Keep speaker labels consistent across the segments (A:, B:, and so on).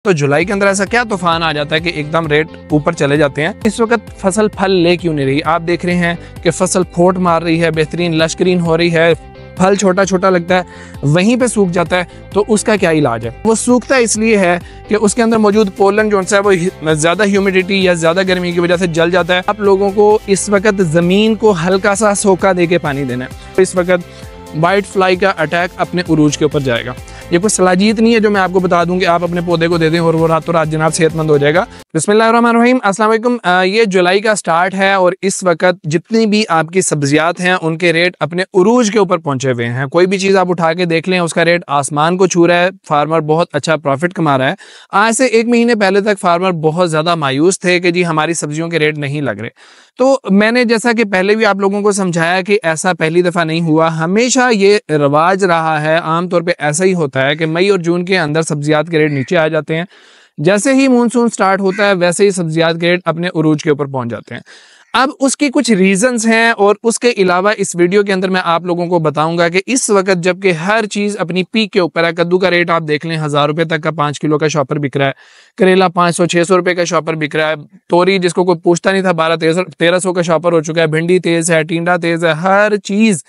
A: तो जुलाई के अंदर ऐसा क्या तूफान आ जाता है कि एकदम रेट ऊपर चले जाते हैं। इस वक्त फसल फल ले क्यों नहीं रही? आप देख रहे हैं कि फसल फोट मार रही है, बेहतरीन लश्करीन हो रही है, फल छोटा छोटा लगता है, वहीं पे सूख जाता है। तो उसका क्या इलाज है? वो सूखता इसलिए है कि उसके अंदर मौजूद पोलन जो है वो ज़्यादा ह्यूमिडिटी या ज़्यादा गर्मी की वजह से जल जाता है। आप लोगों को इस वक्त ज़मीन को हल्का सा सोखा दे के पानी देना है। तो इस वक्त वाइट फ्लाई का अटैक अपने उरूज के ऊपर जाएगा। ये कोई सलाहियत नहीं है जो मैं आपको बता दूं कि आप अपने पौधे को दे दें और वो रातों रात जनाब सेहतमंद हो जाएगा। बिस्मिल्लाहिर्रहमानिर्रहीम, अस्सलाम वालेकुम। ये जुलाई का स्टार्ट है और इस वक्त जितनी भी आपकी सब्जियात हैं उनके रेट अपने उरूज के ऊपर पहुंचे हुए हैं। कोई भी चीज़ आप उठा के देख लें, उसका रेट आसमान को छू रहा है। फार्मर बहुत अच्छा प्रॉफिट कमा रहा है। आज से 1 महीने पहले तक फार्मर बहुत ज़्यादा मायूस थे कि जी हमारी सब्जियों के रेट नहीं लग रहे। तो मैंने जैसा कि पहले भी आप लोगों को समझाया कि ऐसा पहली दफ़ा नहीं हुआ, हमेशा ये रवाज रहा है। आमतौर पे ऐसा ही होता है कि मई और जून के अंदर सब्जियात के रेट नीचे आ जाते हैं। जैसे ही मानसून स्टार्ट होता है वैसे ही सब्जियात के रेट अपने उरूज के ऊपर पहुंच जाते हैं। अब उसकी कुछ रीजंस हैं और उसके अलावा इस वीडियो के अंदर मैं आप लोगों को बताऊंगा कि इस वक्त जबकि हर चीज़ अपनी पीक के ऊपर है। कद्दू का रेट आप देख लें, 1000 रुपये तक का 5 किलो का शॉपर बिक रहा है। करेला 500-600 रुपये का शॉपर बिक रहा है। तोरी जिसको कोई पूछता नहीं था 1200-1300 का शॉपर हो चुका है। भिंडी तेज़ है, टिंडा तेज़ है, हर चीज़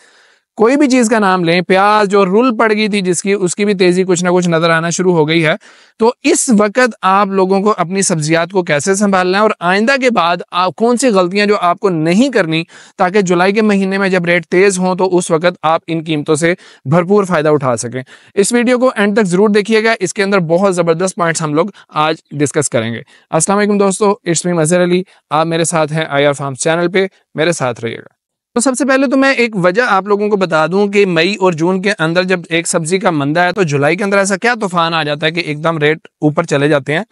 A: कोई भी चीज़ का नाम लें। प्याज जो रुल पड़ गई थी जिसकी, उसकी भी तेज़ी कुछ ना कुछ नज़र आना शुरू हो गई है। तो इस वक्त आप लोगों को अपनी सब्जियात को कैसे संभालना है और आइंदा के बाद आप कौन सी गलतियां जो आपको नहीं करनी, ताकि जुलाई के महीने में जब रेट तेज़ हों तो उस वक्त आप इन कीमतों से भरपूर फ़ायदा उठा सकें। इस वीडियो को एंड तक ज़रूर देखिएगा, इसके अंदर बहुत ज़बरदस्त पॉइंट्स हम लोग आज डिस्कस करेंगे। अस्सलाम वालेकुम दोस्तों, इट्स मी मज़हर अली। आप मेरे साथ हैं IR फार्म्स चैनल पे, मेरे साथ रहिएगा। तो सबसे पहले तो मैं एक वजह आप लोगों को बता दूं कि मई और जून के अंदर जब एक सब्जी का मंदा है तो जुलाई के अंदर ऐसा क्या तूफान आ जाता है कि एकदम रेट ऊपर चले जाते हैं।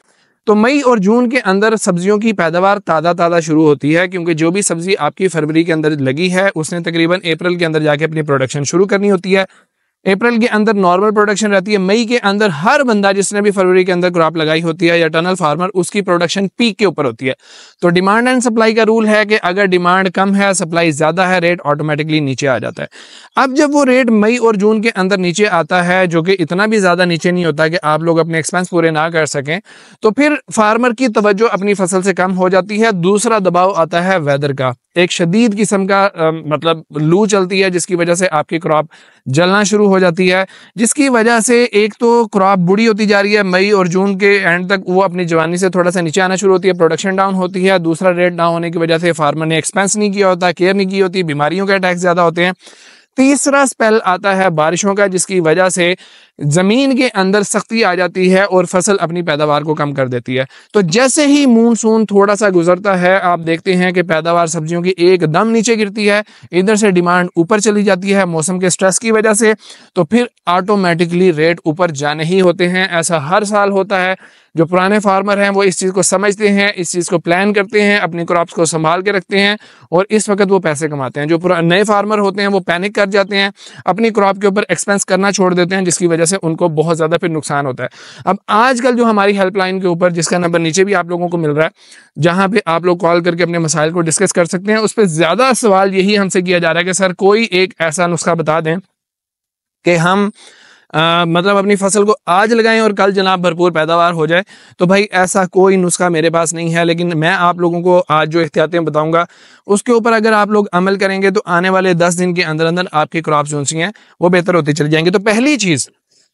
A: तो मई और जून के अंदर सब्जियों की पैदावार ताज़ा शुरू होती है, क्योंकि जो भी सब्जी आपकी फरवरी के अंदर लगी है उसने तकरीबन अप्रैल के अंदर जाके अपनी प्रोडक्शन शुरू करनी होती है। अप्रैल के अंदर नॉर्मल प्रोडक्शन रहती है। मई के अंदर हर बंदा जिसने भी फरवरी के अंदर क्रॉप लगाई होती है या टनल फार्मर, उसकी प्रोडक्शन पीक के ऊपर होती है। तो डिमांड एंड सप्लाई का रूल है कि अगर डिमांड कम है, सप्लाई ज़्यादा है, रेट ऑटोमेटिकली नीचे आ जाता है। अब जब वो रेट मई और जून के अंदर नीचे आता है, जो कि इतना भी ज़्यादा नीचे नहीं होता कि आप लोग अपने एक्सपेंस पूरे ना कर सकें, तो फिर फार्मर की तवज्जो अपनी फसल से कम हो जाती है। दूसरा दबाव आता है वेदर का। एक शदीद किस्म का मतलब लू चलती है जिसकी वजह से आपकी क्रॉप जलना शुरू हो जाती है, जिसकी वजह से एक तो क्रॉप बूढ़ी होती जा रही है। मई और जून के एंड तक वो अपनी जवानी से थोड़ा सा नीचे आना शुरू होती है, प्रोडक्शन डाउन होती है। दूसरा रेट डाउन होने की वजह से फार्मर ने एक्सपेंस नहीं किया होता, केयर नहीं की होती, बीमारियों के अटैक ज़्यादा होते हैं। तीसरा स्पेल आता है बारिशों का, जिसकी वजह से ज़मीन के अंदर सख्ती आ जाती है और फसल अपनी पैदावार को कम कर देती है। तो जैसे ही मानसून थोड़ा सा गुजरता है, आप देखते हैं कि पैदावार सब्जियों की एकदम नीचे गिरती है, इधर से डिमांड ऊपर चली जाती है मौसम के स्ट्रेस की वजह से। तो फिर ऑटोमेटिकली रेट ऊपर जाने ही होते हैं। ऐसा हर साल होता है। जो पुराने फार्मर हैं वो इस चीज़ को समझते हैं, इस चीज़ को प्लान करते हैं, अपनी क्रॉप्स को संभाल के रखते हैं और इस वक्त वो पैसे कमाते हैं। जो नए फार्मर होते हैं वो पैनिक कर जाते हैं, अपनी क्रॉप के ऊपर एक्सपेंस करना छोड़ देते हैं, जिसकी वजह से उनको बहुत ज़्यादा फिर नुकसान होता है। अब आजकल जो हमारी हेल्पलाइन के ऊपर, जिसका नंबर नीचे भी आप लोगों को मिल रहा है, जहाँ पे आप लोग कॉल करके अपने मसाइल को डिस्कस कर सकते हैं, उस पर ज़्यादा सवाल यही हमसे किया जा रहा है कि सर कोई एक ऐसा नुस्खा बता दें कि हम मतलब अपनी फसल को आज लगाएं और कल जनाब भरपूर पैदावार हो जाए। तो भाई ऐसा कोई नुस्खा मेरे पास नहीं है, लेकिन मैं आप लोगों को आज जो एहतियातें बताऊंगा उसके ऊपर अगर आप लोग अमल करेंगे तो आने वाले 10 दिन के अंदर अंदर आपकी क्रॉप जो सी हैं वो बेहतर होती चली जाएंगी। तो पहली चीज़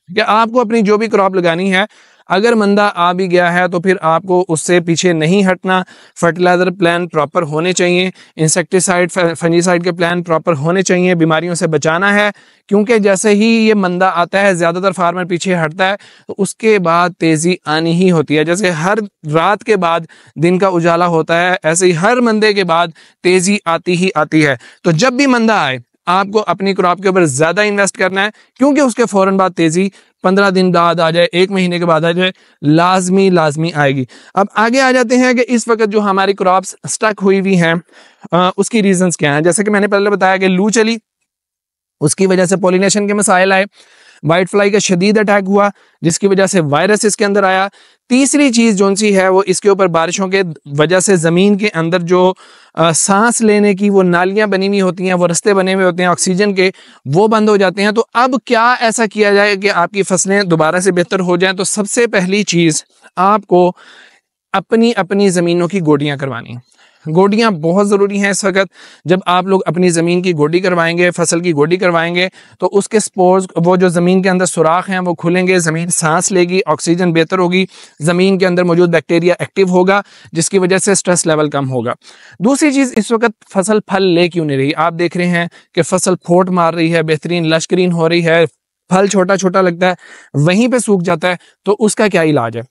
A: कि आपको अपनी जो भी क्रॉप लगानी है, अगर मंदा आ भी गया है तो फिर आपको उससे पीछे नहीं हटना। फर्टिलाइजर प्लान प्रॉपर होने चाहिए, इंसेक्टिसाइड फंजीसाइड के प्लान प्रॉपर होने चाहिए, बीमारियों से बचाना है। क्योंकि जैसे ही ये मंदा आता है, ज़्यादातर फार्मर पीछे हटता है तो उसके बाद तेज़ी आनी ही होती है। जैसे हर रात के बाद दिन का उजाला होता है, ऐसे ही हर मंदे के बाद तेज़ी आती ही आती है। तो जब भी मंदा आए आपको अपनी क्रॉप के ऊपर ज़्यादा इन्वेस्ट करना है, क्योंकि उसके फ़ौरन बाद तेज़ी 15 दिन बाद आ जाए, 1 महीने के बाद आ जाए, लाजमी आएगी। अब आगे आ जाते हैं कि इस वक्त जो हमारी क्रॉप्स स्टक हुई हुई हैं उसकी रीजंस क्या हैं। जैसे कि मैंने पहले बताया कि लू चली, उसकी वजह से पॉलिनेशन के मसाइल आए, वाइट फ्लाई का शदीद अटैक हुआ जिसकी वजह से वायरस इसके अंदर आया। तीसरी चीज़ जो सी है वो इसके ऊपर बारिशों के वजह से ज़मीन के अंदर जो सांस लेने की वो नालियाँ बनी हुई होती हैं, वो रास्ते बने हुए होते हैं ऑक्सीजन के, वो बंद हो जाते हैं। तो अब क्या ऐसा किया जाए कि आपकी फसलें दोबारा से बेहतर हो जाएं? तो सबसे पहली चीज़ आपको अपनी अपनी ज़मीनों की गोडियाँ करवानी। गोडियाँ बहुत ज़रूरी हैं इस वक्त। जब आप लोग अपनी ज़मीन की गोडी करवाएंगे, फसल की गोडी करवाएंगे, तो उसके स्पोर्स, वो जो ज़मीन के अंदर सुराख हैं वो खुलेंगे, ज़मीन सांस लेगी, ऑक्सीजन बेहतर होगी, ज़मीन के अंदर मौजूद बैक्टीरिया एक्टिव होगा, जिसकी वजह से स्ट्रेस लेवल कम होगा। दूसरी चीज़, इस वक्त फसल फल ले क्यों नहीं रही? आप देख रहे हैं कि फसल फोट मार रही है, बेहतरीन लश ग्रीन हो रही है, फल छोटा छोटा लगता है, वहीं पर सूख जाता है, तो उसका क्या इलाज है?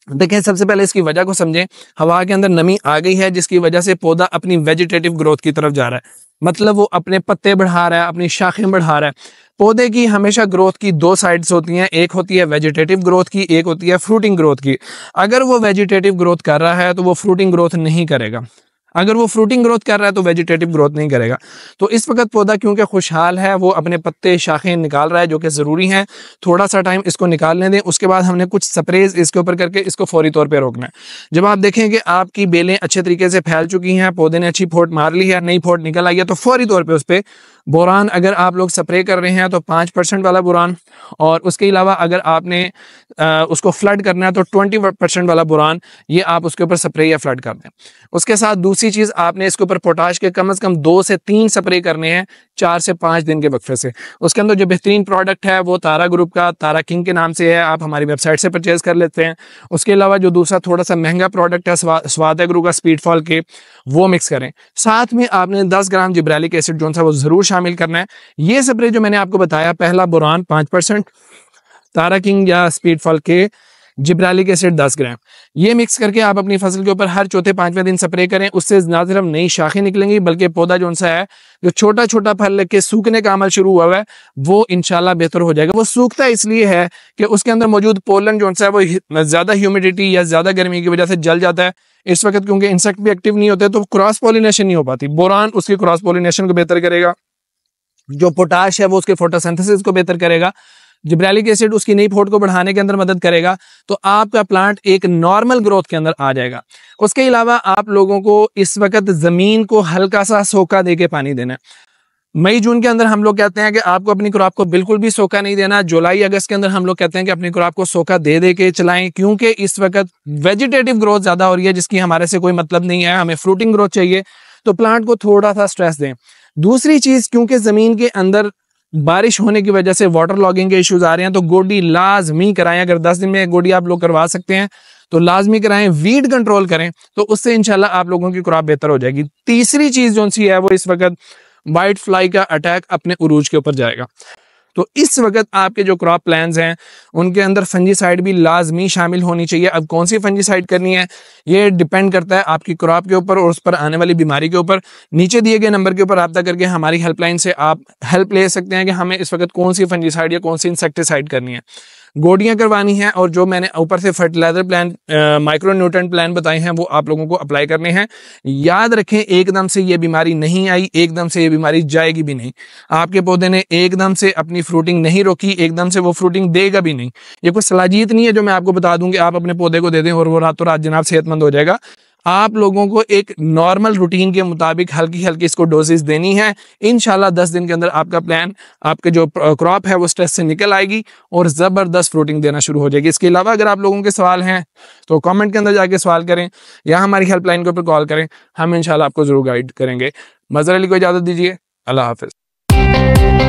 A: देखें, सबसे पहले इसकी वजह को समझें। हवा के अंदर नमी आ गई है, जिसकी वजह से पौधा अपनी वेजिटेटिव ग्रोथ की तरफ जा रहा है, मतलब वो अपने पत्ते बढ़ा रहा है, अपनी शाखें बढ़ा रहा है। पौधे की हमेशा ग्रोथ की दो साइड्स होती हैं, एक होती है वेजिटेटिव ग्रोथ की, एक होती है फ्रूटिंग ग्रोथ की। अगर वो वेजिटेटिव ग्रोथ कर रहा है तो वो फ्रूटिंग ग्रोथ नहीं करेगा, अगर वो फ्रूटिंग ग्रोथ कर रहा है तो वेजिटेटिव ग्रोथ नहीं करेगा। तो इस वक्त पौधा क्योंकि खुशहाल है, वो अपने पत्ते शाखें निकाल रहा है, जो कि ज़रूरी है। थोड़ा सा टाइम इसको निकालने दें, उसके बाद हमने कुछ स्प्रेज इसके ऊपर करके इसको फौरी तौर पे रोकना है। जब आप देखें कि आपकी बेलें अच्छे तरीके से फैल चुकी हैं, पौधे ने अच्छी फोट मार ली है, नई फोट निकल आई है, तो फौरी तौर पर उस पर बोरान, अगर आप लोग स्प्रे कर रहे हैं तो 5% वाला बोरान, और उसके अलावा अगर आपने उसको फ्लड करना है तो 20% वाला बोरान, ये आप उसके ऊपर स्प्रे या फ्लड कर दें। उसके साथ दूसरी चीज़, आपने इसके ऊपर पोटाश के कम से कम 2 से 3 स्प्रे करने हैं 4 से 5 दिन के वक्फे से। उसके अंदर जो बेहतरीन प्रोडक्ट है वो तारा ग्रुप का तारा किंग के नाम से है, आप हमारी वेबसाइट से परचेज कर लेते हैं। उसके अलावा जो दूसरा थोड़ा सा महंगा प्रोडक्ट है स्वाद एग्रो का स्पीडफॉल के, वो मिक्स करें। साथ में आपने 10 ग्राम जिब्रेलिक एसिड जो सा वो ज़रूर शामिल करना है। ये स्प्रे जो मैंने आपको बताया, पहला बोरान 5%, तारा किंग या स्पीडफॉल के, जिब्रेलिक एसिड 10 ग्राम, ये मिक्स करके आप अपनी फसल के ऊपर हर चौथे पांचवें दिन स्प्रे करें। उससे ना सिर्फ नई शाखें निकलेंगी, बल्कि पौधा जो सा है, जो छोटा छोटा फल लग के सूखने का अमल शुरू हुआ है, वो इंशाल्लाह बेहतर हो जाएगा। वो सूखता इसलिए है कि उसके अंदर मौजूद पोलन जो सा है वो ज़्यादा ह्यूमिडिटी या ज़्यादा गर्मी की वजह से जल जाता है इस वक्त, क्योंकि इंसेक्ट भी एक्टिव नहीं होते, तो क्रॉस पॉलिनेशन नहीं हो पाती। बोरान उसकी क्रॉस पॉलिनेशन को बेहतर करेगा, जो पोटाश है वो उसके फोटोसिंथेसिस को बेहतर करेगा, जिब्रेलिक एसिड उसकी नई फोट को बढ़ाने के अंदर मदद करेगा, तो आपका प्लांट एक नॉर्मल ग्रोथ के अंदर आ जाएगा। उसके अलावा आप लोगों को इस वक्त जमीन को हल्का सा सोखा देके पानी देना है। मई जून के अंदर हम लोग कहते हैं कि आपको अपनी क्रॉप को बिल्कुल भी सोखा नहीं देना। जुलाई अगस्त के अंदर हम लोग कहते हैं कि अपनी क्रॉप को सोखा दे दे के चलाएं, क्योंकि इस वक्त वेजिटेटिव ग्रोथ ज्यादा हो रही है, जिसकी हमारे से कोई मतलब नहीं है, हमें फ्रूटिंग ग्रोथ चाहिए, तो प्लांट को थोड़ा सा स्ट्रेस दें। दूसरी चीज, क्योंकि जमीन के अंदर बारिश होने की वजह से वाटर लॉगिंग के इश्यूज आ रहे हैं, तो गोडी लाजमी कराएं। अगर 10 दिन में गोडी आप लोग करवा सकते हैं तो लाजमी कराएं। वीड कंट्रोल करें, तो उससे इंशाल्लाह आप लोगों की क्रॉप बेहतर हो जाएगी। तीसरी चीज जो सी है वो, इस वक्त वाइट फ्लाई का अटैक अपने उरूज के ऊपर जाएगा, तो इस वक्त आपके जो क्रॉप प्लान्स हैं उनके अंदर फंजीसाइड भी लाजमी शामिल होनी चाहिए। अब कौन सी फंजीसाइड करनी है ये डिपेंड करता है आपकी क्रॉप के ऊपर और उस पर आने वाली बीमारी के ऊपर। नीचे दिए गए नंबर के ऊपर रब्ता करके हमारी हेल्पलाइन से आप हेल्प ले सकते हैं कि हमें इस वक्त कौन सी फंजीसाइड या कौन सी इंसेक्टिसाइड करनी है, गोडियां करवानी है, और जो मैंने ऊपर से fertiliser plan, micro nutrient plan बताए हैं वो आप लोगों को अप्लाई करने हैं। याद रखें, एकदम से ये बीमारी नहीं आई, एकदम से ये बीमारी जाएगी भी नहीं। आपके पौधे ने एकदम से अपनी फ्रूटिंग नहीं रोकी, एकदम से वो फ्रूटिंग देगा भी नहीं। ये कोई सलाहियत नहीं है जो मैं आपको बता दूं कि आप अपने पौधे को दे दें और वो रातों रात जनाब सेहतमंद हो जाएगा। आप लोगों को एक नॉर्मल रूटीन के मुताबिक हल्की हल्की इसको डोजेस देनी है। इंशाल्लाह 10 दिन के अंदर आपका प्लान, आपके जो क्रॉप है वो स्ट्रेस से निकल आएगी और ज़बरदस्त फ्रूटिंग देना शुरू हो जाएगी। इसके अलावा अगर आप लोगों के सवाल हैं तो कमेंट के अंदर जाके सवाल करें या हमारी हेल्पलाइन के ऊपर कॉल करें, हम इंशाल्लाह आपको ज़रूर गाइड करेंगे। मज़हर अली को इजाज़त दीजिए, अल्लाह हाफ़िज़।